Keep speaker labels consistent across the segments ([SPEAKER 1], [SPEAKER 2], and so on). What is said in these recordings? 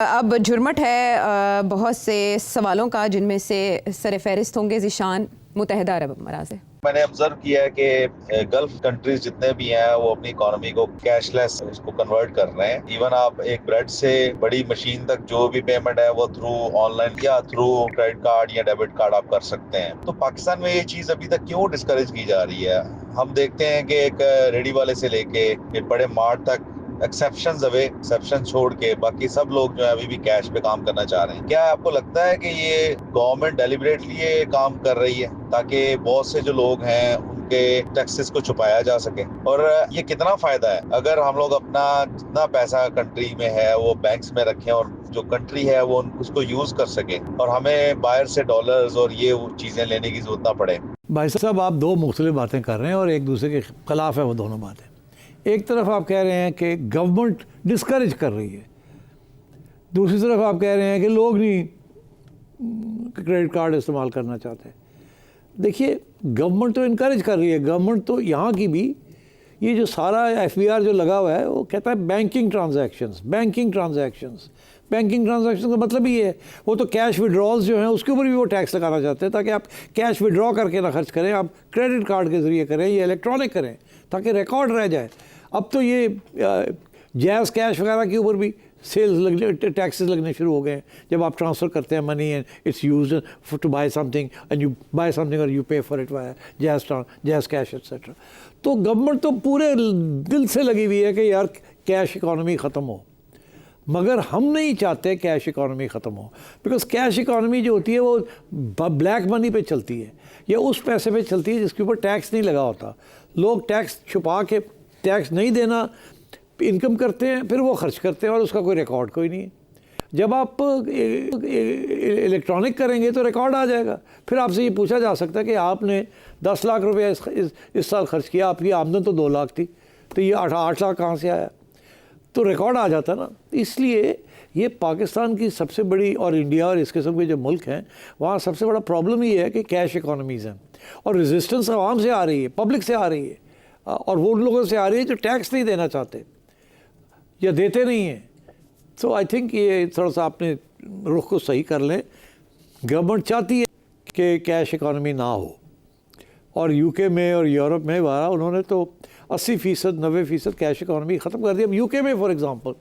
[SPEAKER 1] अब झुरमट है बहुत से सवालों का, जिनमें से सरफहरिस्त होंगे ज़ीशान मुत्तहिदा अरब अमारात से।
[SPEAKER 2] मैंने ऑब्जर्व किया है कि गल्फ कंट्रीज जितने भी हैं वो अपनी इकोनॉमी को कैशलेस इसको कन्वर्ट कर रहे हैं। इवन आप एक ब्रेड से बड़ी मशीन तक जो भी पेमेंट है वो थ्रू ऑनलाइन या थ्रू क्रेडिट कार्ड या डेबिट कार्ड आप कर सकते हैं। तो पाकिस्तान में ये चीज अभी तक क्यों डिस्करेज की जा रही है? हम देखते हैं कि एक रेडी वाले से लेके एक बड़े मार्ट तक एक्सेप्शन छोड़ के बाकी सब लोग जो है अभी भी कैश पे काम करना चाह रहे हैं। क्या आपको लगता है कि ये गवर्नमेंट डेलिबरेटली ये काम कर रही है ताकि बहुत से जो लोग हैं उनके टैक्सेस को छुपाया जा सके? और ये कितना फायदा है अगर हम लोग अपना जितना पैसा कंट्री में है वो बैंक्स में रखें और जो कंट्री है वो उसको यूज कर सके और हमें बाहर से डॉलर्स और ये चीजें लेने की जरूरत ना पड़े?
[SPEAKER 3] भाई साहब, आप दो मुख्तलिफ बातें कर रहे हैं और एक दूसरे के खिलाफ है वो दोनों बातें। एक तरफ आप कह रहे हैं कि गवर्नमेंट डिस्करेज कर रही है, दूसरी तरफ आप कह रहे हैं कि लोग नहीं क्रेडिट कार्ड इस्तेमाल करना चाहते। देखिए, गवर्नमेंट तो इनकरेज कर रही है। गवर्नमेंट तो यहाँ की भी, ये जो सारा FBR जो लगा हुआ है वो कहता है बैंकिंग ट्रांजैक्शंस का मतलब ही है। वो तो कैश विड्रॉल्स जो हैं उसके ऊपर भी वो टैक्स लगाना चाहते हैं ताकि आप कैश विड्रॉ करके ना खर्च करें, आप क्रेडिट कार्ड के ज़रिए करें या इलेक्ट्रॉनिक करें ताकि रिकॉर्ड रह जाए। अब तो ये जैज़ कैश वगैरह के ऊपर भी सेल्स लगने, टैक्सेस लगने शुरू हो गए हैं। जब आप ट्रांसफ़र करते हैं money and it's used for to buy something and you buy something और you pay for it via JazzCash etcetera. तो गवर्नमेंट तो पूरे दिल से लगी हुई है कि यार कैश इकॉनमी ख़त्म हो, मगर हम नहीं चाहते कैश इकॉनमी ख़त्म हो। बिकॉज कैश इकॉनमी जो होती है वो ब्लैक मनी पे चलती है या उस पैसे पे चलती है जिसके ऊपर टैक्स नहीं लगा होता। लोग टैक्स छुपा के, टैक्स नहीं देना, इनकम करते हैं, फिर वो खर्च करते हैं और उसका कोई रिकॉर्ड कोई नहीं है। जब आप इलेक्ट्रॉनिक करेंगे तो रिकॉर्ड आ जाएगा। फिर आपसे ये पूछा जा सकता है कि आपने 10 लाख रुपया इस साल खर्च किया, आपकी आमदन तो 2 लाख थी, तो ये 8 लाख कहाँ से आया? तो रिकॉर्ड आ जाता ना। इसलिए ये पाकिस्तान की सबसे बड़ी, और इंडिया और इस किस्म के जो मुल्क हैं वहाँ सबसे बड़ा प्रॉब्लम ये है कि कैश इकॉनमीज़ हैं और रेजिस्टेंस आवाम से आ रही है, पब्लिक से आ रही है, और वो उन लोगों से आ रही है जो टैक्स नहीं देना चाहते या देते नहीं हैं। तो आई थिंक ये थोड़ा सा अपने रुख को सही कर लें। गवर्नमेंट चाहती है कि कैश इकॉनमी ना हो, और UK में और यूरोप में वहाँ उन्होंने तो 80% 90% कैश इकॉनमी ख़त्म कर दी। अब UK में फॉर एग्ज़ाम्पल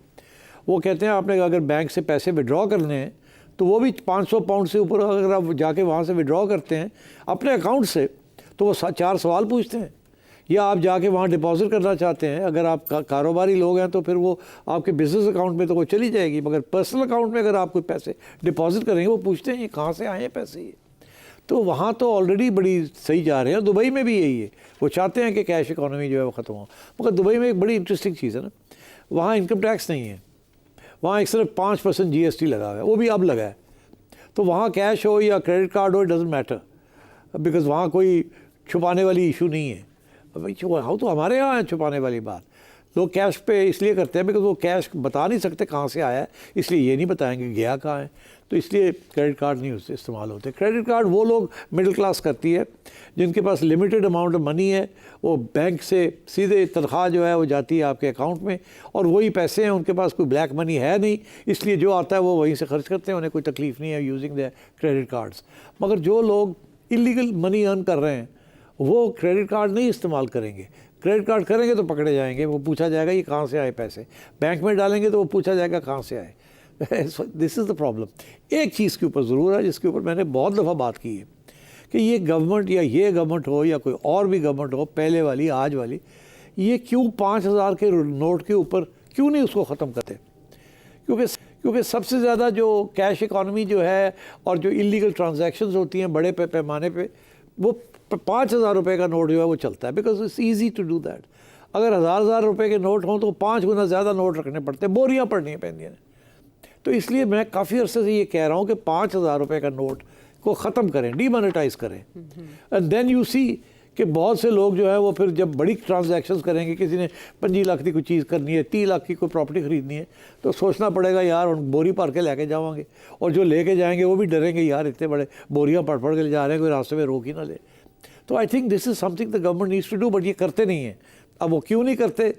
[SPEAKER 3] वो कहते हैं आपने अगर बैंक से पैसे विड्रॉ करने हैं तो वो भी 500 पाउंड से ऊपर अगर आप जाके वहाँ से विड्रॉ करते हैं अपने अकाउंट से तो वो 4 सवाल पूछते हैं। या आप जाके वहाँ डिपॉजिट करना चाहते हैं, अगर आप कारोबारी लोग हैं तो फिर वो आपके बिज़नेस अकाउंट में तो वो चली जाएगी, मगर पर्सनल अकाउंट में अगर आप कोई पैसे डिपॉजिट करेंगे वो पूछते हैं ये कहाँ से आए हैं पैसे ये। तो वहाँ तो ऑलरेडी बड़ी सही जा रहे हैं। दुबई में भी यही है, वो चाहते हैं कि कैश इकॉनमी जो है वो ख़त्म हो। मगर दुबई में एक बड़ी इंटरेस्टिंग चीज़ है ना, वहाँ इनकम टैक्स नहीं है, वहाँ एक सिर्फ 5% GST लगा हुआ है, वो भी अब लगा है। तो वहाँ कैश हो या क्रेडिट कार्ड हो, इट डजंट मैटर, बिकॉज वहाँ कोई छुपाने वाली इशू नहीं है। भाई हाँ, तो हमारे यहाँ है छुपाने वाली बात। लोग कैश पे इसलिए करते हैं बिकॉज वो कैश बता नहीं सकते कहाँ से आया है, इसलिए ये नहीं बताएंगे गया कहाँ है, तो इसलिए क्रेडिट कार्ड नहीं उससे इस्तेमाल होते। क्रेडिट कार्ड वो लोग मिडिल क्लास करती है जिनके पास लिमिटेड अमाउंट ऑफ मनी है, वो बैंक से सीधे तनख्वाह जो है वो जाती है आपके अकाउंट में और वही पैसे हैं, उनके पास कोई ब्लैक मनी है नहीं, इसलिए जो आता है वो वहीं से खर्च करते हैं, उन्हें कोई तकलीफ़ नहीं है यूजिंग द क्रेडिट कार्ड्स। मगर जो लोग इलीगल मनी अर्न कर रहे हैं वो क्रेडिट कार्ड नहीं इस्तेमाल करेंगे। क्रेडिट कार्ड करेंगे तो पकड़े जाएंगे, वो पूछा जाएगा ये कहाँ से आए पैसे, बैंक में डालेंगे तो वो पूछा जाएगा कहाँ से आए। This is the problem. एक चीज़ के ऊपर ज़रूर है जिसके ऊपर मैंने बहुत दफ़ा बात की है कि ये गवर्नमेंट या ये गवर्नमेंट हो या कोई और भी गवर्नमेंट हो, पहले वाली आज वाली, ये क्यों 5000 के नोट के ऊपर क्यों नहीं उसको ख़त्म करते? क्योंकि सबसे ज़्यादा जो कैश इकॉनमी जो है और जो इलीगल ट्रांजैक्शंस होती हैं बड़े पैमाने पे, वो 5000 रुपये का नोट जो है वो चलता है, because it's easy to do that. अगर हज़ार रुपये के नोट हों तो 5 गुना ज़्यादा नोट रखने पड़ते हैं, बोरियाँ पड़नी पैंदियाँ। तो इसलिए मैं काफ़ी अर्से से ये कह रहा हूँ कि 5000 रुपये का नोट को ख़त्म करें, डीमोनेटाइज करें, एंड देन यू सी कि बहुत से लोग जो है वो फिर जब बड़ी ट्रांजैक्शंस करेंगे, किसी ने 25 लाख की कोई चीज़ करनी है, 30 लाख की कोई प्रॉपर्टी ख़रीदनी है, तो सोचना पड़ेगा यार उन बोरी भर के लेके जावांगे, और जो लेके जाएंगे वो भी डरेंगे यार इतने बड़े बोरियाँ पढ़ के जा रहे हैं, कोई रास्ते में रोक ही ना ले। तो I think this is something the government needs to do, but ये करते नहीं हैं। अब वो क्यों नहीं करते,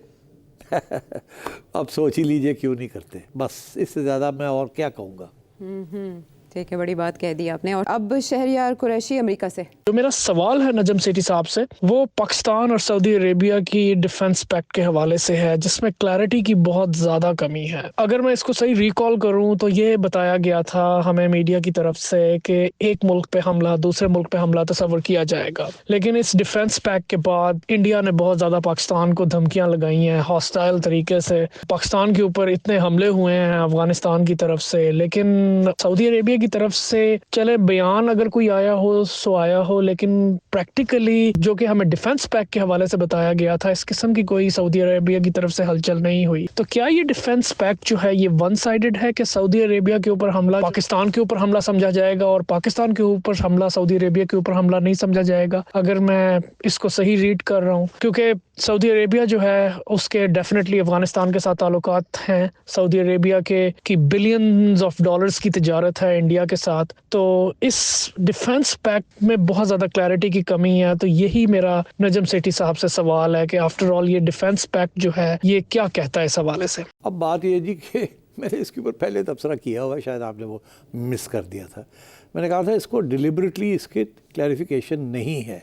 [SPEAKER 3] अब सोच ही लीजिए क्यों नहीं करते, बस इससे ज़्यादा मैं और क्या कहूँगा।
[SPEAKER 1] ठीक है, बड़ी बात कह दी आपने। और अब शहरयार कुरैशी अमेरिका से।
[SPEAKER 4] जो मेरा सवाल है नजम सेठी साहब से, वो पाकिस्तान और सऊदी अरेबिया की डिफेंस पैक्ट के हवाले से है, जिसमें क्लैरिटी की बहुत ज़्यादा कमी है। अगर मैं इसको सही रिकॉल करूं तो ये बताया गया था हमें मीडिया की तरफ से कि एक मुल्क पे हमला दूसरे मुल्क पे हमला तस्वर किया जाएगा, लेकिन इस डिफेंस पैक्ट के बाद इंडिया ने बहुत ज़्यादा पाकिस्तान को धमकियाँ लगाई हैं हॉस्टाइल तरीके से। पाकिस्तान के ऊपर इतने हमले हुए हैं अफगानिस्तान की तरफ से, लेकिन सऊदी अरेबिया की तरफ से चले बयान अगर कोई आया हो सो आया हो, लेकिन प्रैक्टिकली जो कि हमें डिफेंस पैक्ट के हवाले से बताया गया था, इस किस्म की कोई सऊदी अरेबिया की तरफ से हलचल नहीं हुई। तो क्या ये डिफेंस पैक्ट जो है ये वन साइडेड है कि सऊदी अरेबिया के ऊपर हमला पाकिस्तान के ऊपर हमला समझा जाएगा और पाकिस्तान के ऊपर हमला सऊदी अरेबिया के ऊपर हमला नहीं समझा जाएगा, अगर मैं इसको सही रीड कर रहा हूँ? क्योंकि सऊदी अरेबिया जो है उसके डेफिनेटली अफगानिस्तान के साथ ताल्लुकात हैं। सऊदी अरेबिया के की बिलियंस ऑफ डॉलर्स की तिजारत है इंडिया के साथ। तो इस डिफेंस पैक्ट में बहुत ज़्यादा क्लैरिटी की कमी है। तो यही मेरा नजम सेठी साहब से सवाल है कि आफ्टर ऑल ये डिफेंस पैक्ट जो है ये क्या कहता है इस हवाले से?
[SPEAKER 3] अब बात ये जी कि मैंने इसके ऊपर पहले तबसरा किया हुआ है, शायद आपने वो मिस कर दिया था। मैंने कहा था इसको डिलिबरेटली इसके क्लैरिफिकेशन नहीं है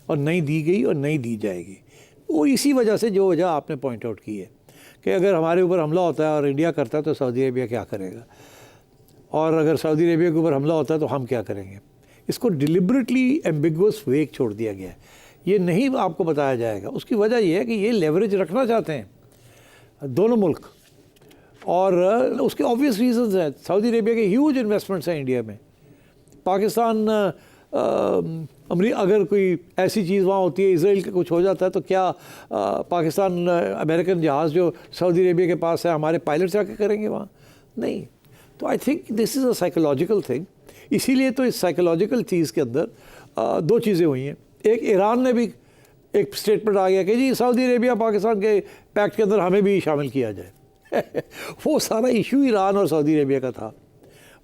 [SPEAKER 3] और नहीं दी गई और नहीं दी जाएगी। वो इसी वजह से जो वजह आपने पॉइंट आउट की है कि अगर हमारे ऊपर हमला होता है और इंडिया करता है तो सऊदी अरेबिया क्या करेगा, और अगर सऊदी अरेबिया के ऊपर हमला होता है तो हम क्या करेंगे। इसको डिलिबरेटली एम्बिगुअस वेक छोड़ दिया गया है, ये नहीं आपको बताया जाएगा। उसकी वजह यह है कि ये लेवरेज रखना चाहते हैं दोनों मुल्क, और उसके ऑब्वियस रीजंस हैं। सऊदी अरेबिया के ह्यूज इन्वेस्टमेंट्स हैं इंडिया में। पाकिस्तान अगर कोई ऐसी चीज़ वहाँ होती है, इसराइल का कुछ हो जाता है, तो क्या पाकिस्तान अमेरिकन जहाज़ जो सऊदी अरेबिया के पास है हमारे पायलट जाके करेंगे वहाँ? नहीं। तो I think this is a psychological thing. इसीलिए तो इस साइकोलॉजिकल चीज़ के अंदर दो चीज़ें हुई हैं। एक, ईरान ने भी एक स्टेटमेंट आ गया कि जी सऊदी अरेबिया पाकिस्तान के पैक्ट के अंदर हमें भी शामिल किया जाए। वो सारा इशू ईरान और सऊदी अरेबिया का था,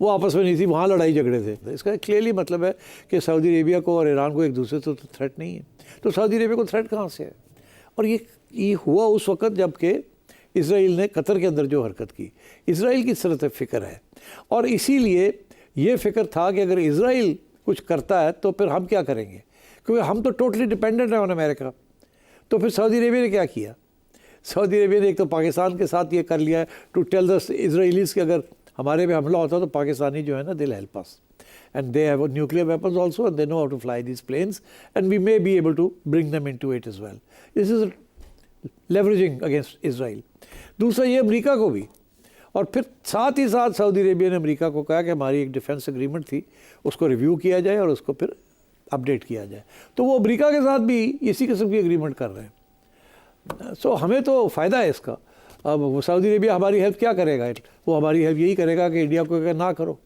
[SPEAKER 3] वो आपस में नहीं थी, वहाँ लड़ाई झगड़े थे। इसका क्लियरली मतलब है कि सऊदी अरेबिया को और ईरान को एक दूसरे से तो थ्रेट नहीं है। तो सऊदी अरेबिया को थ्रेट कहाँ से है? और ये हुआ उस वक़्त जबकि इसराइल ने कतर के अंदर जो हरकत की। इसराइल की सरत फ़िक्र है, और इसीलिए ये फ़िक्र था कि अगर इसराइल कुछ करता है तो फिर हम क्या करेंगे, क्योंकि हम तो टोटली डिपेंडेंट हैं ऑन अमेरिका। तो फिर सऊदी अरेबिया ने क्या किया? सऊदी अरेबिया ने एक तो पाकिस्तान के साथ ये कर लिया है टू टेल द इसराइलीज़ कि अगर हमारे पे हमला होता तो पाकिस्तानी जो है ना, they will help us, and they have nuclear weapons also, and they know how to fly these planes, and we may be able to bring them into it as well. This is leveraging against Israel. दूसरा ये America को भी, और फिर साथ ही साथ Saudi Arabia ने America को कहा कि हमारी एक डिफेंस एग्रीमेंट थी, उसको रिव्यू किया जाए और उसको फिर अपडेट किया जाए। तो वो अमेरिका के साथ भी इसी किस्म की एग्रीमेंट कर रहे हैं। सो हमें तो फ़ायदा है इसका। अब सऊदी अरेबिया हमारी हेल्प क्या करेगा? वो हमारी हेल्प यही करेगा कि इंडिया को ना करो,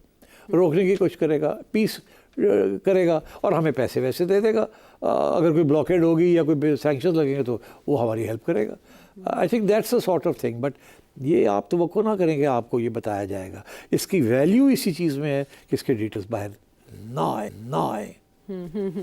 [SPEAKER 3] रोकने की कोशिश करेगा, पीस करेगा, और हमें पैसे वैसे दे देगा। अगर कोई ब्लॉकेड होगी या कोई सैंक्शन लगेंगे तो वो हमारी हेल्प करेगा। I think that's a sort of thing. But ये आप तो ना करेंगे, आपको ये बताया जाएगा। इसकी वैल्यू इसी चीज़ में है कि इसके डिटेल्स बाहर ना आए।